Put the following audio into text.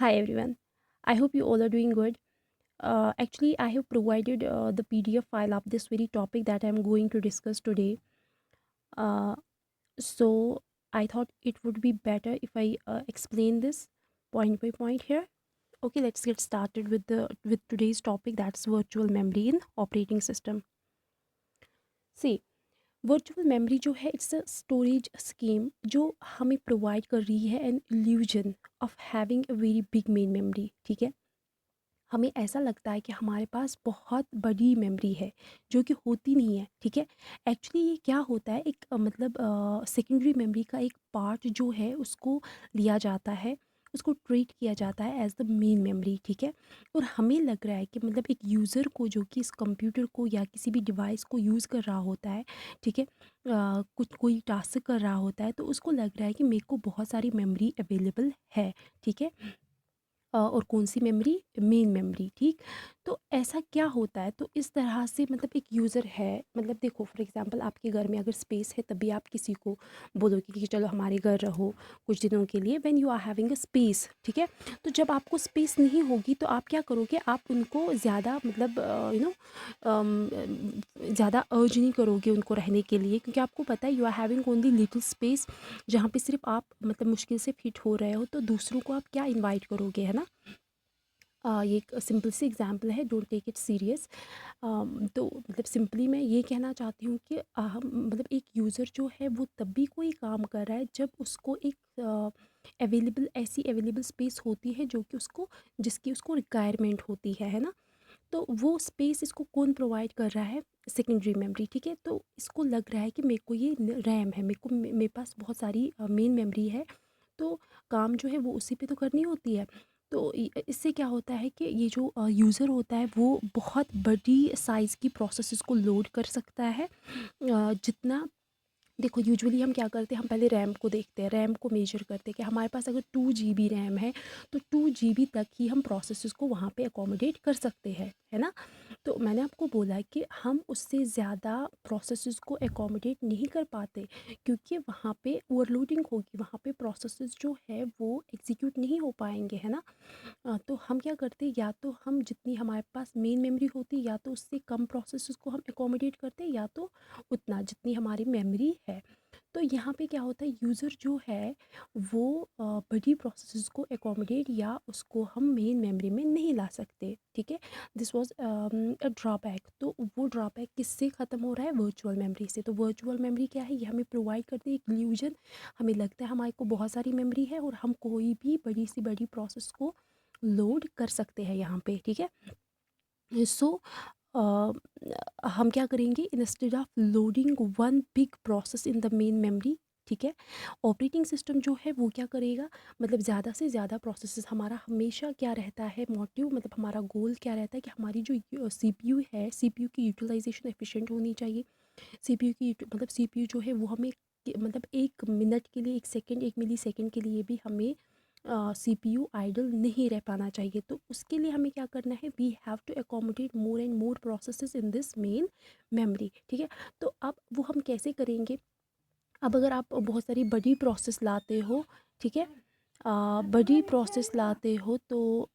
Hi everyone. I hope you all are doing good. Actually, I have provided the PDF file of this very topic that I'm going to discuss today. Uh, so I thought it would be better if I explain this point by point here. Okay, let's get started with today's topic, that's virtual memory in operating system. See, virtual memory जो है it's a storage scheme जो हमें provide कर रही है an illusion of having a very big main memory. ठीक है, हमें ऐसा लगता है कि हमारे पास बहुत बड़ी मेमोरी है जो कि होती नहीं है. ठीक है, एक्चुअली ये क्या होता है, एक मतलब सेकेंडरी मेमोरी का एक पार्ट जो है उसको लिया जाता है, उसको ट्रीट किया जाता है एज द मेन मेमोरी. ठीक है, और हमें लग रहा है कि मतलब एक यूज़र को जो कि इस कंप्यूटर को या किसी भी डिवाइस को यूज़ कर रहा होता है, ठीक है, कुछ कोई टास्क कर रहा होता है, तो उसको लग रहा है कि मेरे को बहुत सारी मेमोरी अवेलेबल है. ठीक है, और कौन सी मेमोरी, मेन मेमोरी. ठीक, तो ऐसा क्या होता है, तो इस तरह से मतलब एक यूज़र है, मतलब देखो फॉर एग्जांपल आपके घर में अगर स्पेस है तभी आप किसी को बोलोगे कि चलो हमारे घर रहो कुछ दिनों के लिए, when you are having a space. ठीक है, तो जब आपको स्पेस नहीं होगी तो आप क्या करोगे, आप उनको ज़्यादा मतलब ज़्यादा अर्ज नहीं करोगे उनको रहने के लिए, क्योंकि आपको पता है you are having only little space जहाँ पे सिर्फ आप मतलब मुश्किल से फिट हो रहे हो, तो दूसरों को आप क्या इनवाइट करोगे, है ना. ये एक सिंपल सी एग्जांपल है, डोंट टेक इट सीरियस. तो मतलब सिंपली मैं ये कहना चाहती हूँ कि हम मतलब एक यूज़र जो है वो तब भी कोई काम कर रहा है जब उसको एक अवेलेबल ऐसी अवेलेबल स्पेस होती है जो कि उसको जिसकी उसको रिक्वायरमेंट होती है ना. तो वो स्पेस इसको कौन प्रोवाइड कर रहा है, सेकेंडरी मेमोरी. ठीक है, तो इसको लग रहा है कि मेरे को ये रैम है, मेरे को मेरे पास बहुत सारी मेन मेमोरी है, तो काम जो है वो उसी पे तो करनी होती है. तो इससे क्या होता है कि ये जो यूज़र होता है वो बहुत बड़ी साइज़ की प्रोसेसेस को लोड कर सकता है. जितना देखो यूजुअली हम क्या करते हैं, हम पहले रैम को देखते हैं, रैम को मेजर करते हैं कि हमारे पास अगर 2 GB रैम है तो 2 GB तक ही हम प्रोसेसेस को वहाँ पे अकोमोडेट कर सकते हैं, है ना. तो मैंने आपको बोला कि हम उससे ज़्यादा प्रोसेसेस को अकोमोडेट नहीं कर पाते, क्योंकि वहाँ पे ओवरलोडिंग होगी, वहाँ पे प्रोसेसेस जो है वो एग्जीक्यूट नहीं हो पाएंगे, है ना. तो हम क्या करते, या तो हम जितनी हमारे पास मेन मेमोरी होती या तो उससे कम प्रोसेसेस को हम अकोमोडेट करते, या तो उतना जितनी हमारी मेमोरी है. तो यहाँ पे क्या होता है, यूज़र जो है वो बड़ी प्रोसेसेस को अकोमोडेट या उसको हम मेन मेमोरी में नहीं ला सकते. ठीक है, दिस वाज अ ड्रॉबैक. तो वो ड्रॉबैक किससे ख़त्म हो रहा है, वर्चुअल मेमोरी से. तो वर्चुअल मेमोरी क्या है, ये हमें प्रोवाइड करती है एक इल्यूजन, हमें लगता है हमारे को बहुत सारी मेमोरी है और हम कोई भी बड़ी सी बड़ी प्रोसेस को लोड कर सकते हैं यहाँ पे. ठीक है, सो हम क्या करेंगे, instead of loading one big process in the main memory, ठीक है, ऑपरेटिंग सिस्टम जो है वो क्या करेगा, मतलब ज़्यादा से ज़्यादा प्रोसेसेस, हमारा हमेशा क्या रहता है मोटिव, मतलब हमारा गोल क्या रहता है कि हमारी जो सीपीयू है, सीपीयू की यूटिलाइजेशन एफिशिएंट होनी चाहिए. सीपीयू की मतलब सीपीयू जो है वो हमें मतलब 1 मिनट के लिए, 1 सेकंड, 1 मिली सेकंड के लिए भी हमें सीपीयू आइडल नहीं रह पाना चाहिए. तो उसके लिए हमें क्या करना है, we have to accommodate more and more processes in this main memory. ठीक है, तो अब वो हम कैसे करेंगे, अब अगर आप बहुत सारी बड़ी प्रोसेस लाते हो, ठीक है, बड़ी प्रोसेस लाते हो तो